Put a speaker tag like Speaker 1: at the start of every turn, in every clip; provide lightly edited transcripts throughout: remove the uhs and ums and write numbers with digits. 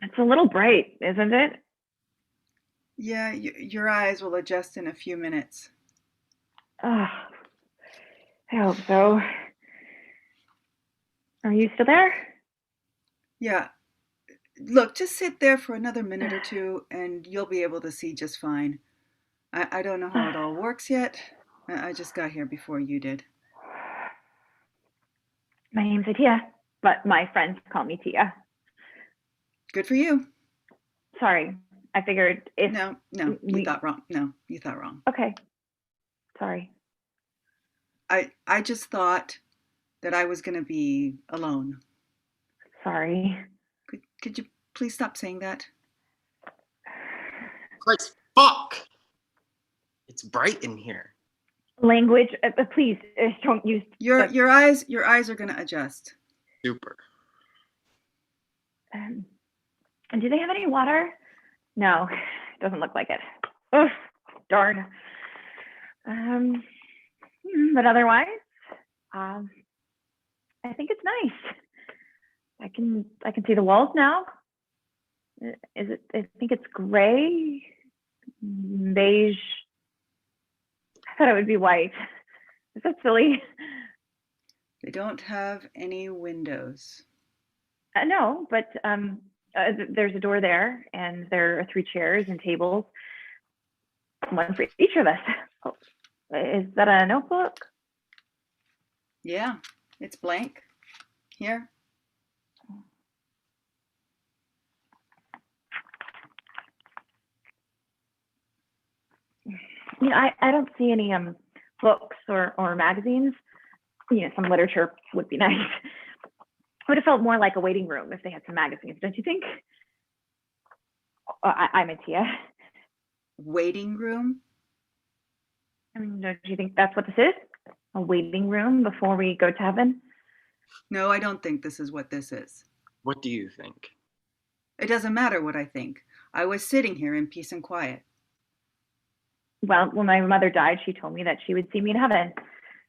Speaker 1: It's a little bright, isn't it?
Speaker 2: Yeah, your eyes will adjust in a few minutes.
Speaker 1: Oh, I hope so. Are you still there?
Speaker 2: Yeah, look, just sit there for another minute or two and you'll be able to see just fine. I don't know how it all works yet. I just got here before you did.
Speaker 1: My name's Atia, but my friends call me Tia.
Speaker 2: Good for you.
Speaker 1: Sorry, I figured if
Speaker 2: No, no, you
Speaker 1: we.
Speaker 2: thought wrong. No, you thought wrong.
Speaker 1: Okay, sorry.
Speaker 2: I just thought that I was going to be alone.
Speaker 1: Sorry.
Speaker 2: Could you please stop saying that?
Speaker 3: Christ, fuck! It's bright in here.
Speaker 1: Language, please don't use.
Speaker 2: Your eyes are going to adjust.
Speaker 3: Super.
Speaker 1: And do they have any water? No, doesn't look like it. Oof, darn. But otherwise, I think it's nice. I can see the walls now. Is it? I think it's gray, beige. I thought it would be white. Is that silly?
Speaker 2: They don't have any windows.
Speaker 1: No, but there's a door there, and there are 3 chairs and tables, one for each of us. Oh, is that a notebook?
Speaker 2: Yeah, it's blank. Here.
Speaker 1: You know, I don't see any books or magazines. You know, some literature would be nice. It would have felt more like a waiting room if they had some magazines, don't you think? I'm a Tia.
Speaker 2: Waiting room?
Speaker 1: I mean, don't you think that's what this is? A waiting room before we go to heaven?
Speaker 2: No, I don't think this is what this is.
Speaker 3: What do you think?
Speaker 2: It doesn't matter what I think. I was sitting here in peace and quiet.
Speaker 1: Well, when my mother died, she told me that she would see me in heaven.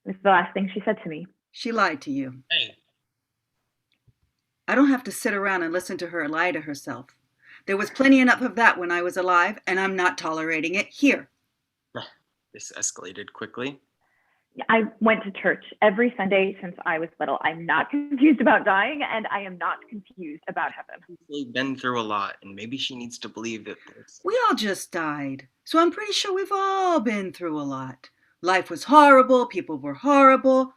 Speaker 1: It was the last thing she said to me.
Speaker 2: She lied to you.
Speaker 3: Hey.
Speaker 2: I don't have to sit around and listen to her lie to herself. There was plenty enough of that when I was alive, and I'm not tolerating it here.
Speaker 3: This escalated quickly.
Speaker 1: I went to church every Sunday since I was little. I'm not confused about dying, and I am not confused about heaven.
Speaker 3: They've been through a lot, and maybe she needs to believe that
Speaker 2: We all just died, so I'm pretty sure we've all been through a lot. Life was horrible, people were horrible.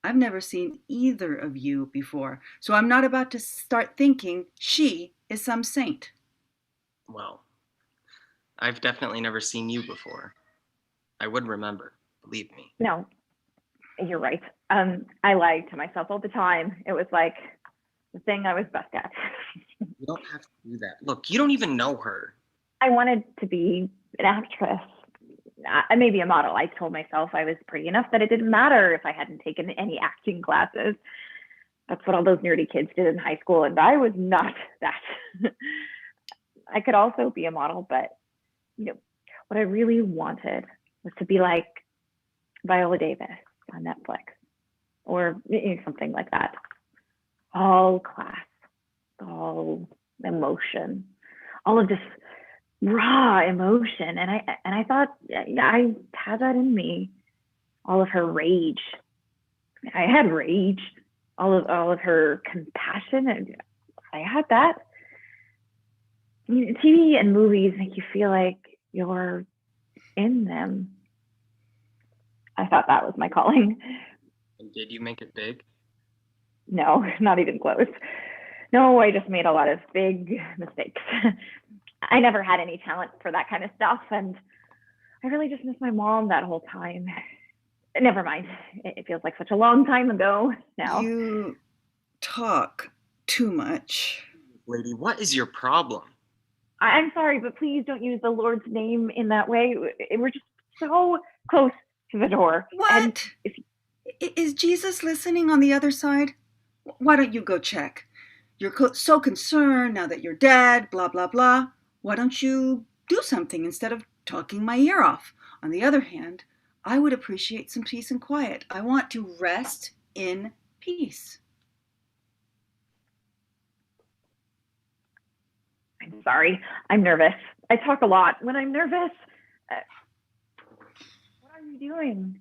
Speaker 2: I've never seen either of you before, so I'm not about to start thinking she is some saint.
Speaker 3: Well, I've definitely never seen you before. I would remember, believe me.
Speaker 1: No, you're right. I lied to myself all the time. It was like the thing I was best at.
Speaker 3: You don't have to do that. Look, you don't even know her.
Speaker 1: I wanted to be an actress, maybe a model. I told myself I was pretty enough that it didn't matter if I hadn't taken any acting classes. That's what all those nerdy kids did in high school, and I was not that. I could also be a model, but you know, what I really wanted was to be like Viola Davis on Netflix, or something like that. All class, all emotion, all of this raw emotion, and I thought I had that in me. All of her rage, I had rage. All of her compassion, and I had that. TV and movies make you feel like you're in them. I thought that was my calling.
Speaker 3: And did you make it big?
Speaker 1: No, not even close. No, I just made a lot of big mistakes. I never had any talent for that kind of stuff, and I really just missed my mom that whole time. Never mind. It feels like such a long time ago now.
Speaker 2: You talk too much.
Speaker 3: Lady, what is your problem?
Speaker 1: I'm sorry, but please don't use the Lord's name in that way. We're just so close to the door.
Speaker 2: What? Is Jesus listening on the other side? Why don't you go check? You're so concerned now that you're dead, blah, blah, blah. Why don't you do something instead of talking my ear off? On the other hand, I would appreciate some peace and quiet. I want to rest in peace.
Speaker 1: I'm sorry. I'm nervous. I talk a lot when I'm nervous. What are you doing?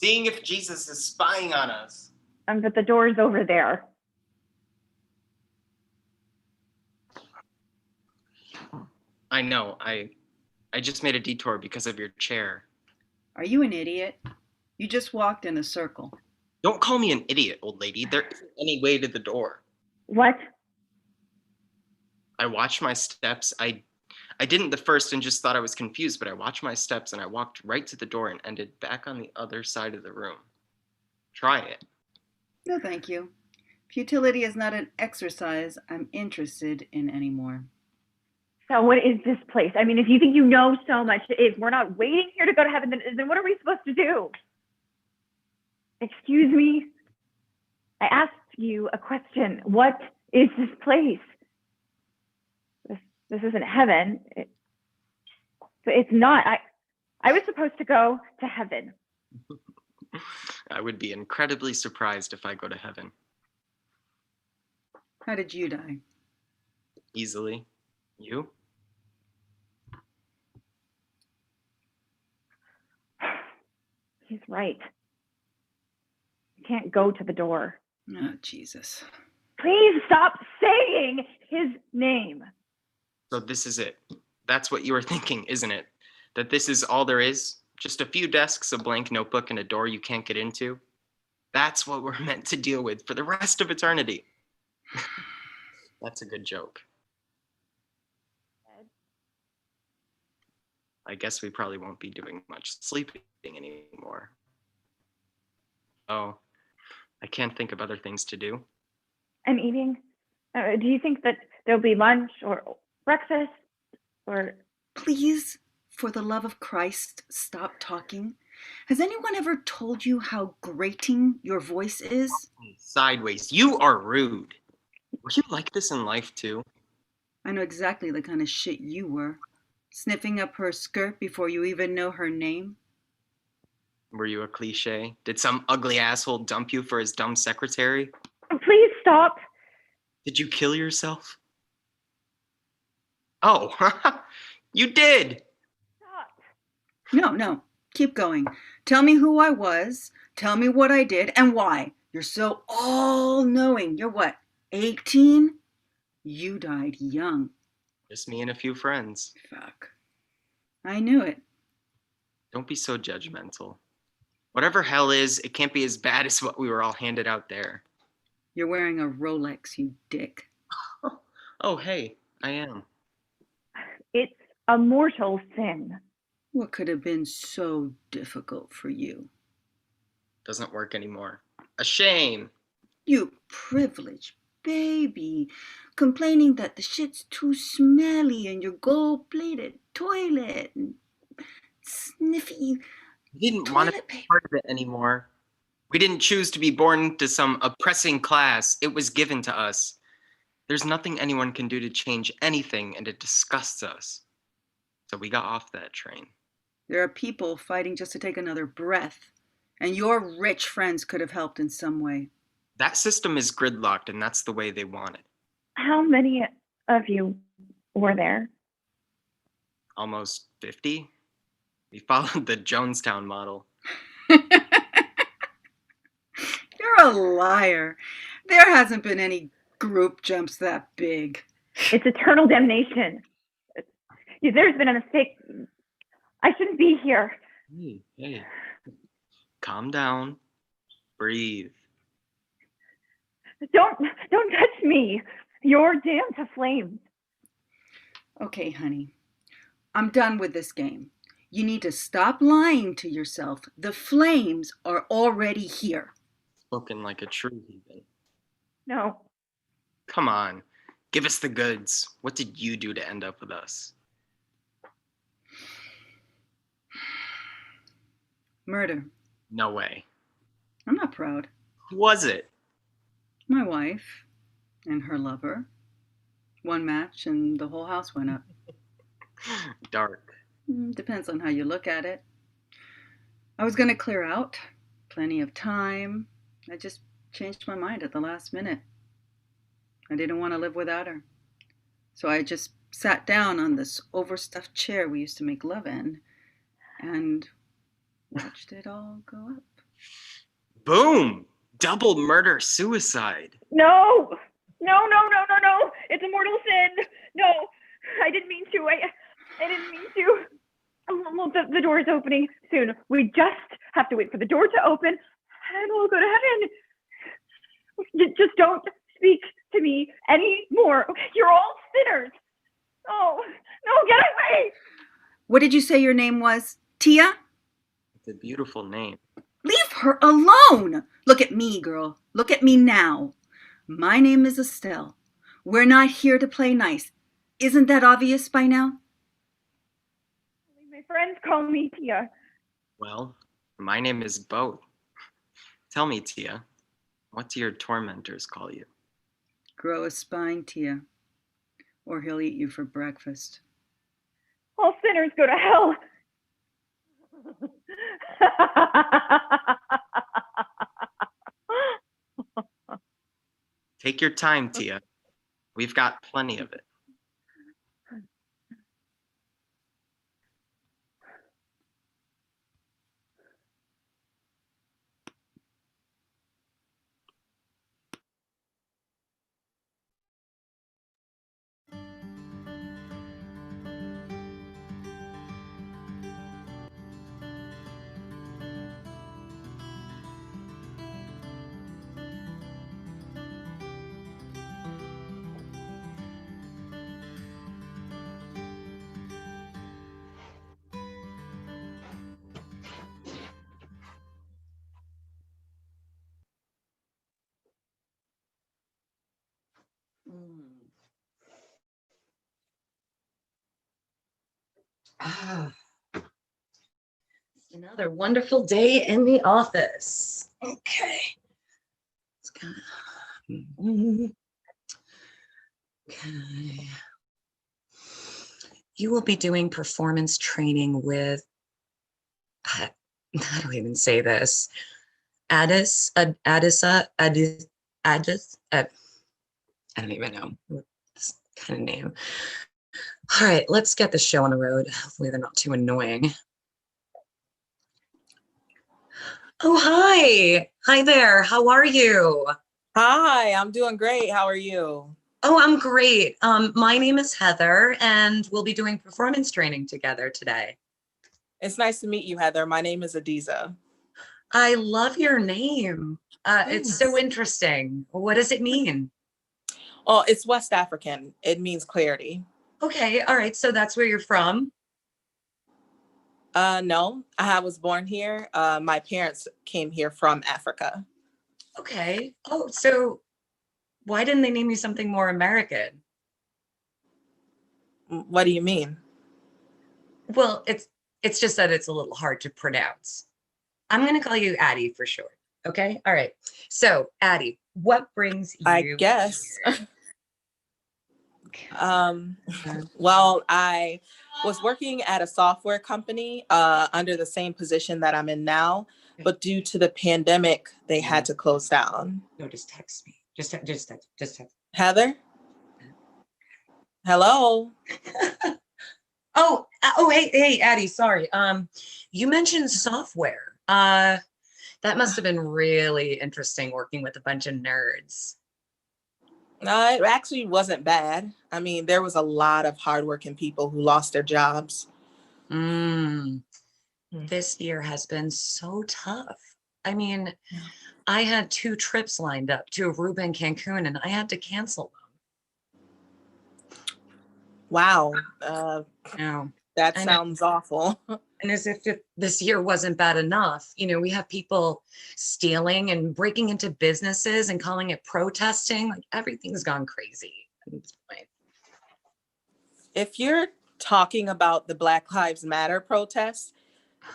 Speaker 3: Seeing if Jesus is spying on us.
Speaker 1: But the door's over there.
Speaker 3: I know. I just made a detour because of your chair.
Speaker 2: Are you an idiot? You just walked in a circle.
Speaker 3: Don't call me an idiot, old lady. There isn't any way to the door.
Speaker 1: What?
Speaker 3: I watched my steps. I didn't the first and just thought I was confused, but I watched my steps and I walked right to the door and ended back on the other side of the room. Try it.
Speaker 2: No, thank you. Futility is not an exercise I'm interested in anymore.
Speaker 1: So what is this place? I mean, if you think you know so much, if we're not waiting here to go to heaven, then what are we supposed to do? Excuse me? I asked you a question. What is this place? This isn't heaven. It's not. I was supposed to go to heaven.
Speaker 3: I would be incredibly surprised if I go to heaven.
Speaker 2: How did you die?
Speaker 3: Easily. You?
Speaker 1: He's right. You can't go to the door.
Speaker 2: Oh, Jesus.
Speaker 1: Please stop saying his name.
Speaker 3: So this is it. That's what you were thinking, isn't it? That this is all there is? Just a few desks, a blank notebook, and a door you can't get into? That's what we're meant to deal with for the rest of eternity. That's a good joke. I guess we probably won't be doing much sleeping anymore. Oh, I can't think of other things to do.
Speaker 1: I'm eating. Do you think that there'll be lunch or breakfast or...
Speaker 2: Please, for the love of Christ, stop talking. Has anyone ever told you how grating your voice is?
Speaker 3: Sideways, you are rude. Were you like this in life too?
Speaker 2: I know exactly the kind of shit you were. Sniffing up her skirt before you even know her name.
Speaker 3: Were you a cliche? Did some ugly asshole dump you for his dumb secretary?
Speaker 1: Please stop.
Speaker 3: Did you kill yourself? Oh, you did.
Speaker 1: Stop.
Speaker 2: No, keep going. Tell me who I was. Tell me what I did and why. You're so all-knowing. You're what, 18? You died young.
Speaker 3: Just me and a few friends.
Speaker 2: Fuck. I knew it.
Speaker 3: Don't be so judgmental. Whatever hell is, it can't be as bad as what we were all handed out there.
Speaker 2: You're wearing a Rolex, you dick.
Speaker 3: Oh, hey, I am.
Speaker 1: It's a mortal sin.
Speaker 2: What could have been so difficult for you?
Speaker 3: Doesn't work anymore. A shame.
Speaker 2: You privileged baby, complaining that the shit's too smelly in your gold-plated toilet and sniffy.
Speaker 3: We didn't want to be part of it anymore. We didn't choose to be born to some oppressing class. It was given to us. There's nothing anyone can do to change anything, and it disgusts us. So we got off that train.
Speaker 2: There are people fighting just to take another breath, and your rich friends could have helped in some way.
Speaker 3: That system is gridlocked, and that's the way they want it.
Speaker 1: How many of you were there?
Speaker 3: Almost 50. We followed the Jonestown model.
Speaker 2: You're a liar. There hasn't been any group jumps that big.
Speaker 1: It's eternal damnation. There's been a mistake. I shouldn't be here.
Speaker 3: Hey. Calm down. Breathe.
Speaker 1: Don't touch me. You're damned to flames.
Speaker 2: Okay, honey. I'm done with this game. You need to stop lying to yourself. The flames are already here.
Speaker 3: Spoken like a true heathen.
Speaker 1: No.
Speaker 3: Come on. Give us the goods. What did you do to end up with us?
Speaker 2: Murder.
Speaker 3: No way.
Speaker 2: I'm not proud.
Speaker 3: Who was it?
Speaker 2: My wife and her lover. One match and the whole house went up.
Speaker 3: Dark.
Speaker 2: Depends on how you look at it. I was going to clear out. Plenty of time. I just changed my mind at the last minute. I didn't want to live without her. So I just sat down on this overstuffed chair we used to make love in and watched it all go up.
Speaker 3: Boom! Double murder suicide.
Speaker 1: No, no, no, no, no, no. It's a mortal sin. No, I didn't mean to. I didn't mean to. Well, the door is opening soon. We just have to wait for the door to open and we'll go to heaven. Just don't speak to me anymore. Okay, you're all sinners. Oh, no, get away.
Speaker 2: What did you say your name was? Tia?
Speaker 3: It's a beautiful name.
Speaker 2: Leave her alone! Look at me, girl. Look at me now. My name is Estelle. We're not here to play nice. Isn't that obvious by now?
Speaker 1: My friends call me Tia.
Speaker 3: Well, my name is both. Tell me, Tia, what do your tormentors call you?
Speaker 2: Grow a spine, Tia, or he'll eat you for breakfast.
Speaker 1: All sinners go to hell.
Speaker 3: Take your time, Tia. We've got plenty of it.
Speaker 4: Another wonderful day in the office. Okay. Okay. You will be doing performance training with, how do I even say this? Addis, I don't even know this kind of name. All right, let's get the show on the road. Hopefully they're not too annoying. Oh, hi. Hi there. How are you?
Speaker 5: Hi, I'm doing great. How are you?
Speaker 4: Oh, I'm great. My name is Heather, and we'll be doing performance training together today.
Speaker 5: It's nice to meet you, Heather. My name is Adiza.
Speaker 4: I love your name. It's so interesting. What does it mean?
Speaker 5: Oh, it's West African. It means clarity.
Speaker 4: Okay, all right. So that's where you're from?
Speaker 5: No, I was born here. My parents came here from Africa.
Speaker 4: Okay. Oh, so why didn't they name you something more American?
Speaker 5: What do you mean?
Speaker 4: Well, it's just that it's a little hard to pronounce. I'm going to call you Addie for short. Okay. All right. So Addie, what brings you?
Speaker 5: I guess. Well, I was working at a software company under the same position that I'm in now, but due to the pandemic, they had to close down.
Speaker 4: No, just text me. Just text.
Speaker 5: Heather? Hello?
Speaker 4: Oh, hey, Addie, sorry. You mentioned software. That must have been really interesting working with a bunch of nerds.
Speaker 5: It actually wasn't bad. I mean, there was a lot of hardworking people who lost their jobs.
Speaker 4: This year has been so tough. I mean, I had 2 trips lined up to Aruba and Cancun, and I had to cancel them.
Speaker 5: Wow.
Speaker 4: No.
Speaker 5: That sounds awful.
Speaker 4: And as if this year wasn't bad enough, we have people stealing and breaking into businesses and calling it protesting. Like everything's gone crazy at this point.
Speaker 5: If you're talking about the Black Lives Matter protests,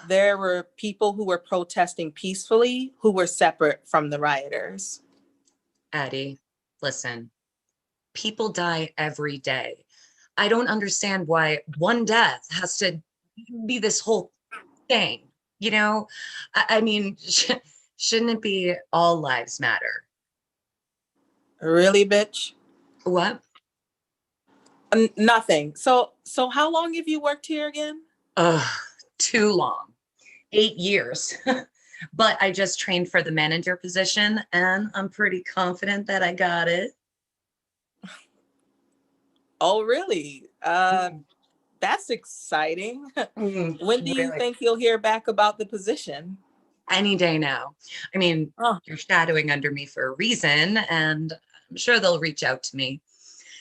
Speaker 5: there were people who were protesting peacefully who were separate from the rioters.
Speaker 4: Addie, listen, people die every day. I don't understand why one death has to be this whole thing, I mean, shouldn't it be all lives matter?
Speaker 5: Really, bitch?
Speaker 4: What?
Speaker 5: Nothing. So how long have you worked here again?
Speaker 4: Too long. 8 years. But I just trained for the manager position and I'm pretty confident that I got it.
Speaker 5: Oh, really? That's exciting. When do you
Speaker 4: Really?
Speaker 5: think you'll hear back about the position?
Speaker 4: Any day now. I mean,
Speaker 5: Oh,
Speaker 4: you're shadowing under me for a reason, and I'm sure they'll reach out to me.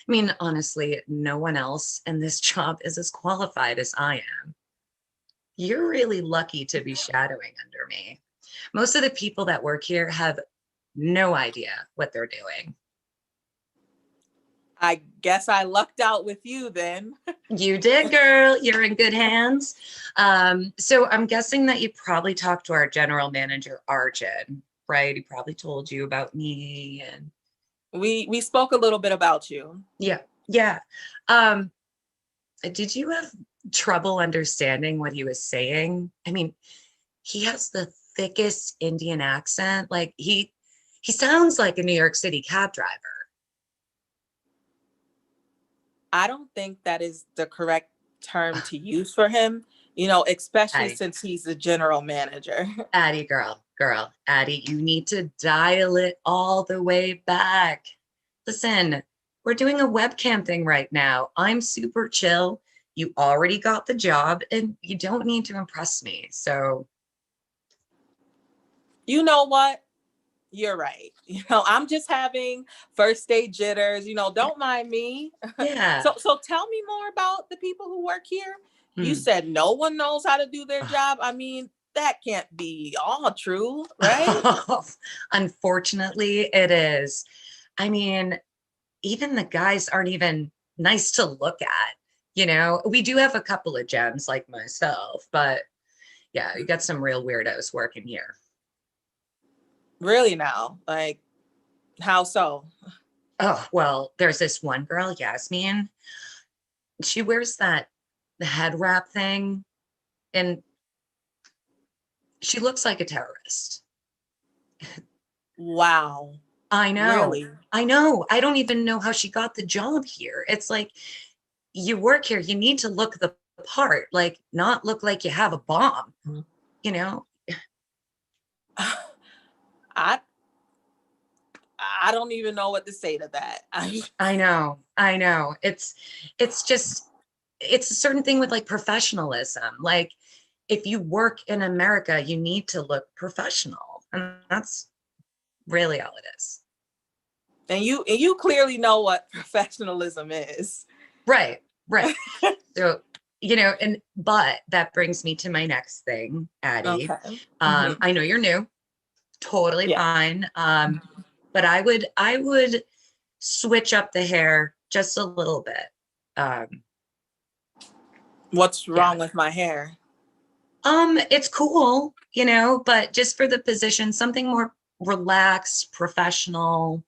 Speaker 4: I mean, honestly, no one else in this job is as qualified as I am. You're really lucky to be shadowing under me. Most of the people that work here have no idea what they're doing.
Speaker 5: I guess I lucked out with you then.
Speaker 4: You did, girl. You're in good hands. So I'm guessing that you probably talked to our general manager, Arjun, right? He probably told you about me and
Speaker 5: We spoke a little bit about you.
Speaker 4: yeah. Did you have trouble understanding what he was saying? I mean, he has the thickest Indian accent. Like he sounds like a New York City cab driver.
Speaker 5: I don't think that is the correct term to use for him, especially
Speaker 4: Addie,
Speaker 5: since he's the general manager.
Speaker 4: Addie, girl, Addie, you need to dial it all the way back. Listen, we're doing a webcam thing right now. I'm super chill. You already got the job and you don't need to impress me. So,
Speaker 5: You know what? You're right. I'm just having first day jitters, don't mind me.
Speaker 4: yeah.
Speaker 5: So tell me more about the people who work here. You
Speaker 4: Hmm.
Speaker 5: said no one knows how to do their job. I mean, that can't be all true, right?
Speaker 4: Unfortunately, it is. I mean, even the guys aren't even nice to look at. We do have a couple of gems like myself, but yeah, you got some real weirdos working here.
Speaker 5: Really now? Like, how so?
Speaker 4: Oh, well, there's this one girl, Yasmin. She wears the head wrap thing, and she looks like a terrorist.
Speaker 5: Wow.
Speaker 4: I know.
Speaker 5: Really?
Speaker 4: I know. I don't even know how she got the job here. It's like you work here, you need to look the part, like not look like you have a bomb, you know?
Speaker 5: I I don't even know what to say to that.
Speaker 4: I know. It's just it's a certain thing with like professionalism. Like if you work in America, you need to look professional. And that's really all it is.
Speaker 5: And you clearly know what professionalism is.
Speaker 4: Right. So, but that brings me to my next thing, Addie.
Speaker 5: Okay.
Speaker 4: I know you're new, totally
Speaker 5: Yeah.
Speaker 4: fine. But I would switch up the hair just a little bit.
Speaker 5: What's wrong with my hair?
Speaker 4: It's cool, but just for the position, something more relaxed, professional,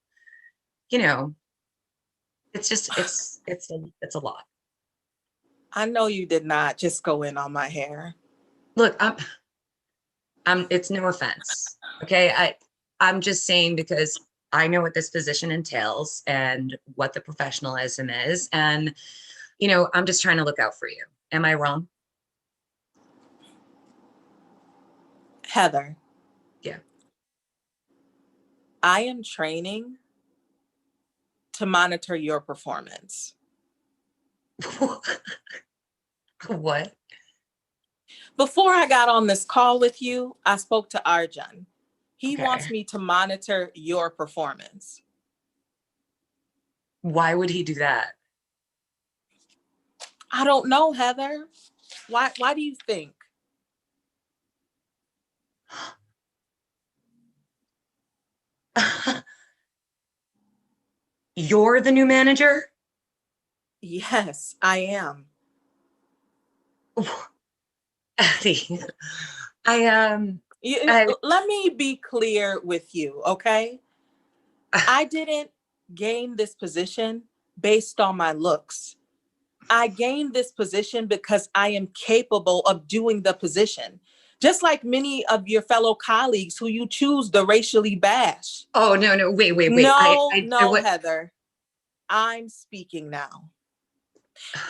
Speaker 4: it's just it's a lot.
Speaker 5: I know you did not just go in on my hair.
Speaker 4: Look, it's no offense. Okay. I'm just saying because I know what this position entails and what the professionalism is. And, I'm just trying to look out for you. Am I wrong?
Speaker 5: Heather.
Speaker 4: Yeah.
Speaker 5: I am training to monitor your performance.
Speaker 4: What?
Speaker 5: Before I got on this call with you, I spoke to Arjun. He
Speaker 4: Okay.
Speaker 5: wants me to monitor your performance.
Speaker 4: Why would he do that?
Speaker 5: I don't know, Heather. Why do you think?
Speaker 4: You're the new manager?
Speaker 5: Yes, I am.
Speaker 4: Addie,
Speaker 5: Let me be clear with you, okay? I didn't gain this position based on my looks. I gained this position because I am capable of doing the position. Just like many of your fellow colleagues who you choose to racially bash.
Speaker 4: Oh, no, wait.
Speaker 5: No, Heather. I'm speaking now.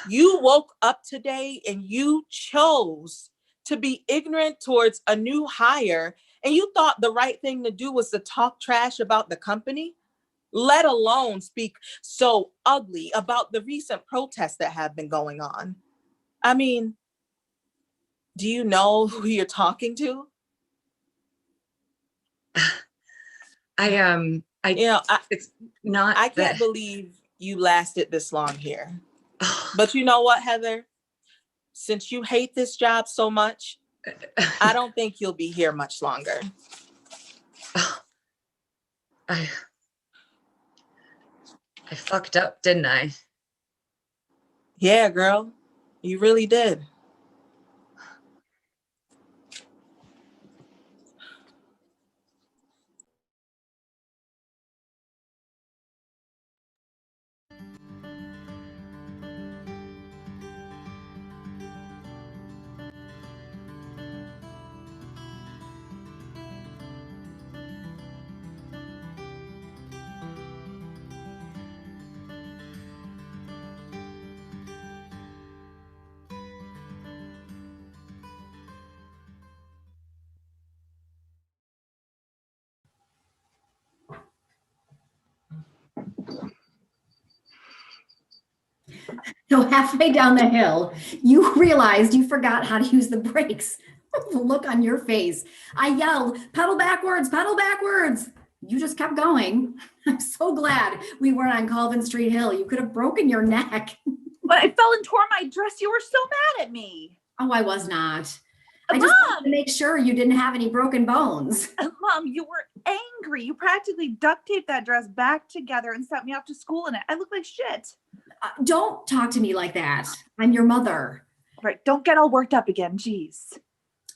Speaker 5: You woke up today and you chose to be ignorant towards a new hire, and you thought the right thing to do was to talk trash about the company, let alone speak so ugly about the recent protests that have been going on. I mean, do you know who you're talking to?
Speaker 4: It's not.
Speaker 5: I can't believe you lasted this long here. But you know what, Heather? Since you hate this job so much, I don't think you'll be here much longer.
Speaker 4: I fucked up, didn't I?
Speaker 5: Yeah, girl, you really did.
Speaker 6: So halfway down the hill, you realized you forgot how to use the brakes. The look on your face. I yelled, pedal backwards, pedal backwards. You just kept going. I'm so glad we weren't on Colvin Street Hill. You could have broken your neck.
Speaker 7: But I fell and tore my dress. You were so mad at me.
Speaker 6: Oh, I was not. I just wanted to make sure you didn't have any broken bones.
Speaker 7: Mom, you were angry. You practically duct taped that dress back together and sent me off to school in it. I look like shit.
Speaker 6: Don't talk to me like that. I'm your mother.
Speaker 7: All right, don't get all worked up again. Jeez.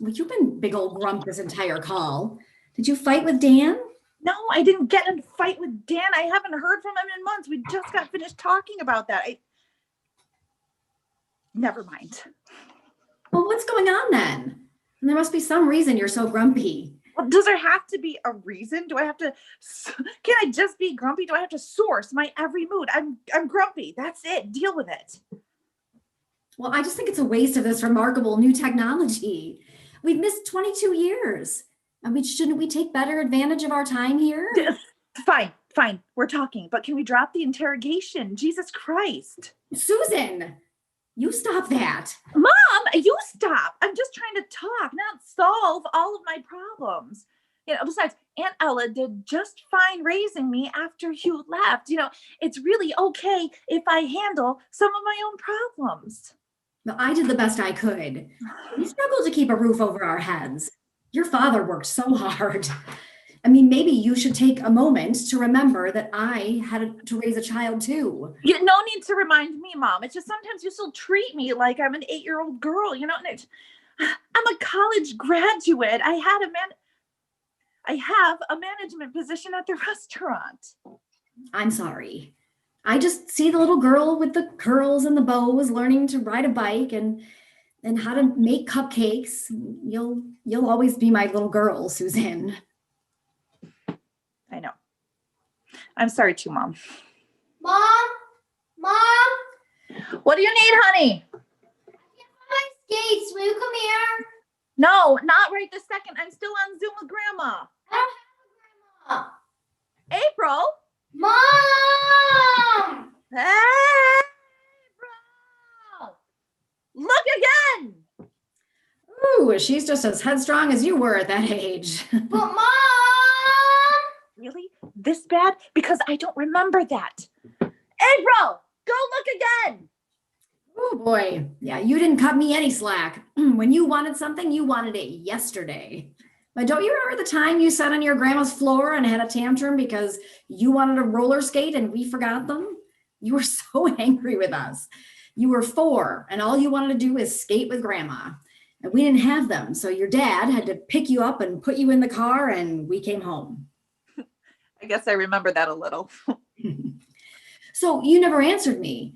Speaker 6: Well, you've been big old grump this entire call. Did you fight with Dan?
Speaker 7: No, I didn't get in a fight with Dan. I haven't heard from him in months. We just got finished talking about that. Never mind.
Speaker 6: Well, what's going on then? And there must be some reason you're so grumpy.
Speaker 7: Well, does there have to be a reason? Do I have to, can I just be grumpy? Do I have to source my every mood? I'm grumpy. That's it. Deal with it.
Speaker 6: Well, I just think it's a waste of this remarkable new technology. We've missed 22 years. And shouldn't we take better advantage of our time here?
Speaker 7: Fine. We're talking, but can we drop the interrogation? Jesus Christ.
Speaker 6: Susan, you stop that.
Speaker 7: Mom, you stop. I'm just trying to talk, not solve all of my problems. Besides, Aunt Ella did just fine raising me after you left. It's really okay if I handle some of my own problems.
Speaker 6: Well, I did the best I could. We struggled to keep a roof over our heads. Your father worked so hard. I mean, maybe you should take a moment to remember that I had to raise a child too.
Speaker 7: No need to remind me, Mom. It's just sometimes you still treat me like I'm an 8-year-old girl, and I'm a college graduate. I have a management position at the restaurant.
Speaker 6: I'm sorry. I just see the little girl with the curls and the bows learning to ride a bike and how to make cupcakes. You'll always be my little girl, Susan.
Speaker 7: I know. I'm sorry too, Mom.
Speaker 8: Mom?
Speaker 7: What do you need, honey?
Speaker 8: My skates. Will you come here?
Speaker 7: No, not right this second. I'm still on Zoom with Grandma.
Speaker 8: I don't have a grandma.
Speaker 7: April?
Speaker 8: Mom!
Speaker 7: Hey, April! Look again!
Speaker 6: Ooh, she's just as headstrong as you were at that age.
Speaker 8: But Mom!
Speaker 7: Really? This bad? Because I don't remember that. April, go look again.
Speaker 6: Oh boy. Yeah, you didn't cut me any slack. When you wanted something, you wanted it yesterday. But don't you remember the time you sat on your grandma's floor and had a tantrum because you wanted a roller skate and we forgot them? You were so angry with us. You were 4 and all you wanted to do is skate with grandma. And we didn't have them. So your dad had to pick you up and put you in the car and we came home.
Speaker 7: I guess I remember that a little.
Speaker 6: So you never answered me.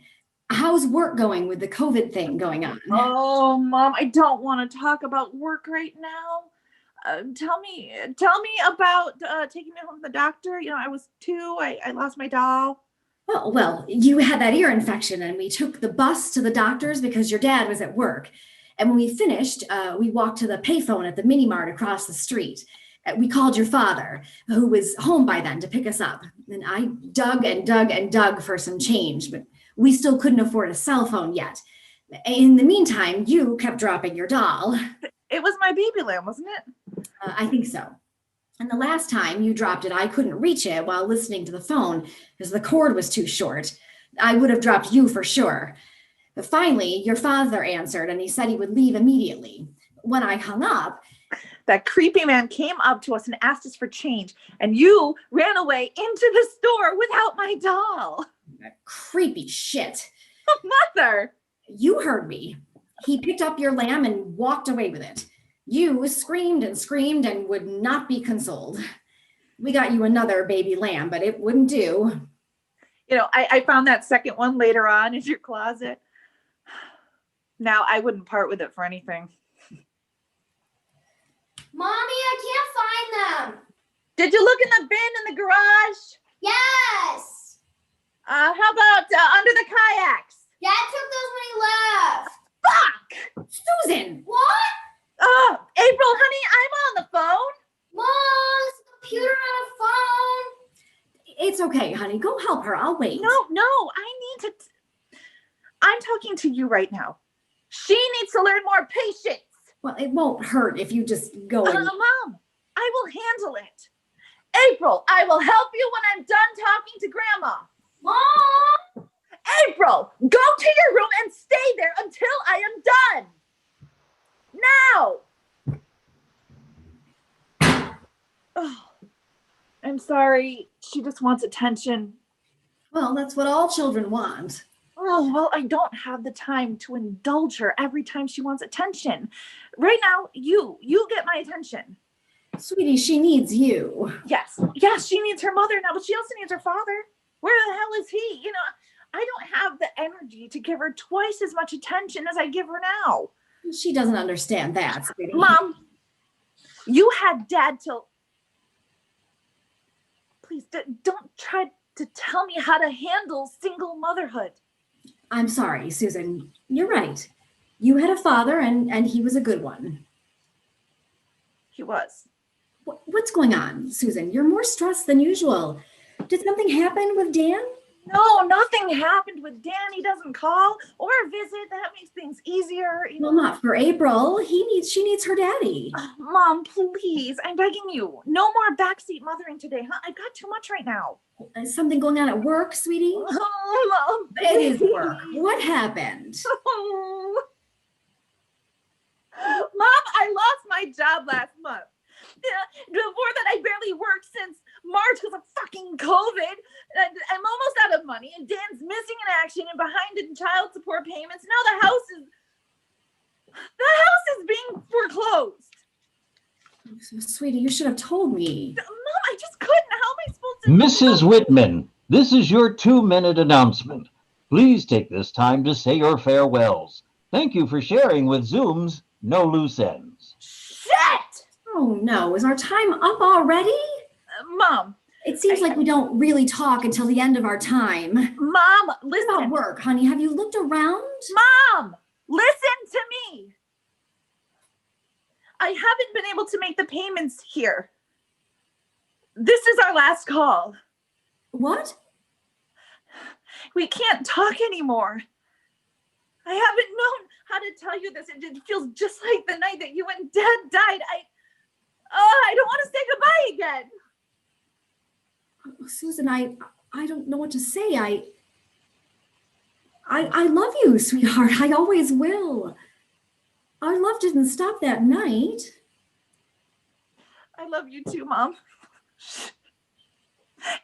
Speaker 6: How's work going with the COVID thing going on?
Speaker 7: Oh, Mom, I don't want to talk about work right now. Tell me about taking me home to the doctor. I was 2. I lost my doll.
Speaker 6: Well, you had that ear infection and we took the bus to the doctor's because your dad was at work. And when we finished, we walked to the payphone at the mini mart across the street. We called your father, who was home by then, to pick us up. And I dug and dug and dug for some change, but we still couldn't afford a cell phone yet. In the meantime, you kept dropping your doll.
Speaker 7: It was my baby lamb, wasn't it?
Speaker 6: I think so. And the last time you dropped it, I couldn't reach it while listening to the phone because the cord was too short. I would have dropped you for sure. But finally, your father answered and he said he would leave immediately. When I hung up,
Speaker 7: that creepy man came up to us and asked us for change, and you ran away into the store without my doll.
Speaker 6: Creepy shit.
Speaker 7: Mother!
Speaker 6: You heard me. He picked up your lamb and walked away with it. You screamed and would not be consoled. We got you another baby lamb, but it wouldn't do.
Speaker 7: You know, I found that second one later on in your closet. Now I wouldn't part with it for anything.
Speaker 8: Mommy, I can't find them.
Speaker 7: Did you look in the bin in the garage?
Speaker 8: Yes.
Speaker 7: How about under the kayaks?
Speaker 8: Dad took those when he left.
Speaker 7: Fuck!
Speaker 6: Susan!
Speaker 8: What?
Speaker 7: Oh, April, honey, I'm on the phone.
Speaker 8: Mom, it's a computer on a phone.
Speaker 6: It's okay, honey. Go help her. I'll wait.
Speaker 7: No, I need to. I'm talking to you right now. She needs to learn more patience.
Speaker 6: Well, it won't hurt if you just go and...
Speaker 7: Mom, I will handle it. April, I will help you when I'm done talking to Grandma.
Speaker 8: Mom!
Speaker 7: April, go to your room and stay there until I am done. Now. Oh, I'm sorry. She just wants attention.
Speaker 6: Well, that's what all children want.
Speaker 7: Oh, well, I don't have the time to indulge her every time she wants attention. Right now, you get my attention.
Speaker 6: Sweetie, she needs you.
Speaker 7: Yes, she needs her mother now, but she also needs her father. Where the hell is he? You know, I don't have the energy to give her twice as much attention as I give her now.
Speaker 6: She doesn't understand that, sweetie.
Speaker 7: Mom, you had Dad till... Please, don't try to tell me how to handle single motherhood.
Speaker 6: I'm sorry, Susan. You're right. You had a father and he was a good one.
Speaker 7: He was.
Speaker 6: What's going on, Susan? You're more stressed than usual. Did something happen with Dan?
Speaker 7: No, nothing happened with Dan. He doesn't call or visit. That makes things easier.
Speaker 6: Well, not for April. She needs her daddy.
Speaker 7: Mom, please. I'm begging you. No more backseat mothering today, huh? I've got too much right now.
Speaker 6: Is something going on at work, sweetie?
Speaker 7: Oh, Mom.
Speaker 6: It is work. What happened?
Speaker 7: Oh. Mom, I lost my job last month. Before that, I barely worked since March because of fucking COVID. I'm almost out of money, and Dan's missing in action and behind in child support payments. Now the house is being foreclosed.
Speaker 6: So, sweetie, you should have told me.
Speaker 7: Mom, I just couldn't. How am I supposed to?
Speaker 9: Mrs. Whitman, this is your 2-minute announcement. Please take this time to say your farewells. Thank you for sharing with Zoom's No Loose Ends.
Speaker 7: Shit!
Speaker 6: Oh no, is our time up already?
Speaker 7: Mom.
Speaker 6: It seems like we don't really talk until the end of our time.
Speaker 7: Mom, listen.
Speaker 6: What about work, honey? Have you looked around?
Speaker 7: Mom, listen to me. I haven't been able to make the payments here. This is our last call.
Speaker 6: What?
Speaker 7: We can't talk anymore. I haven't known how to tell you this. It feels just like the night that you and Dad died. I don't want to say goodbye again.
Speaker 6: Susan, I don't know what to say. I love you, sweetheart. I always will. Our love didn't stop that night.
Speaker 7: I love you too, Mom.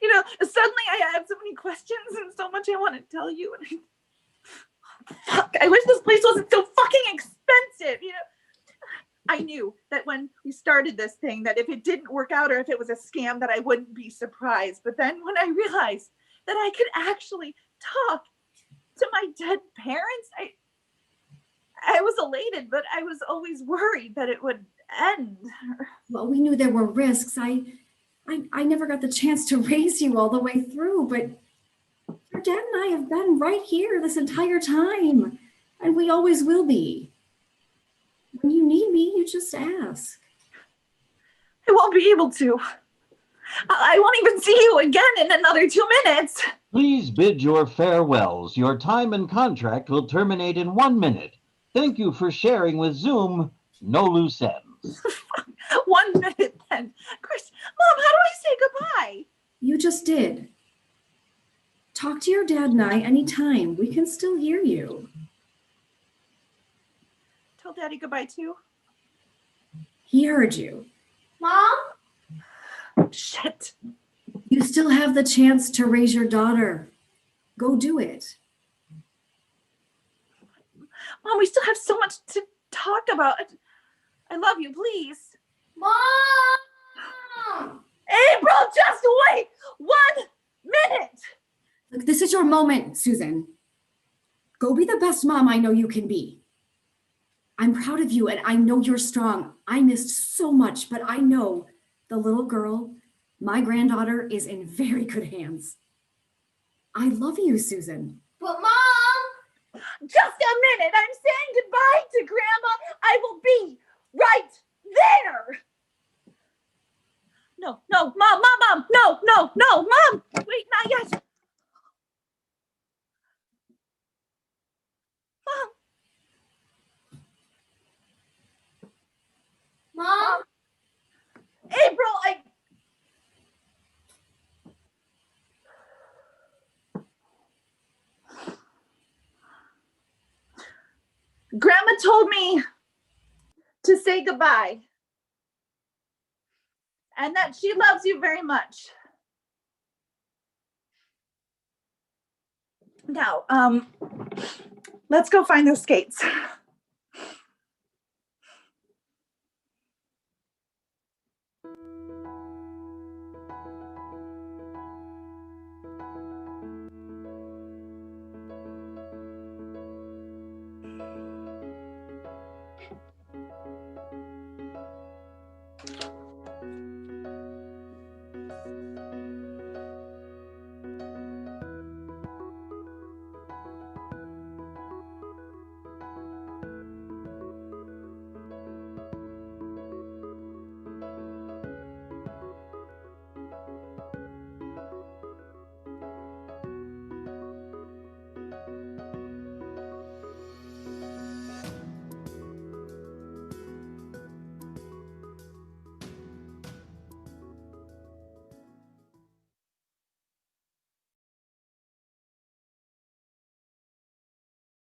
Speaker 7: You know, suddenly I have so many questions and so much I want to tell you. And fuck, I wish this place wasn't so fucking expensive. You know, I knew that when we started this thing, that if it didn't work out or if it was a scam, that I wouldn't be surprised. But then when I realized that I could actually talk to my dead parents, I was elated, but I was always worried that it would end.
Speaker 6: Well, we knew there were risks. I never got the chance to raise you all the way through, but you're dad and I have been right here this entire time, and we always will be. When you need me, you just ask.
Speaker 7: I won't be able to. I won't even see you again in another 2 minutes.
Speaker 9: Please bid your farewells. Your time and contract will terminate in 1 minute. Thank you for sharing with Zoom. No loose ends.
Speaker 7: 1 minute then. Chris, Mom, how do I say goodbye?
Speaker 6: You just did. Talk to your dad and I anytime. We can still hear you.
Speaker 7: Tell Daddy goodbye too.
Speaker 6: He heard you.
Speaker 8: Mom?
Speaker 7: Shit.
Speaker 6: You still have the chance to raise your daughter. Go do it.
Speaker 7: Mom, we still have so much to talk about. I love you, please.
Speaker 8: Mom!
Speaker 7: April, just wait 1 minute.
Speaker 6: Look, this is your moment, Susan. Go be the best mom I know you can be. I'm proud of you and I know you're strong. I missed so much, but I know the little girl, my granddaughter, is in very good hands. I love you, Susan.
Speaker 8: But Mom!
Speaker 7: Just a minute. I'm saying goodbye to Grandma. I will be right there. No, Mom, no, Mom. Wait, not yet.
Speaker 8: Mom?
Speaker 7: April, Grandma told me to say goodbye and that she loves you very much. Now, let's go find those skates.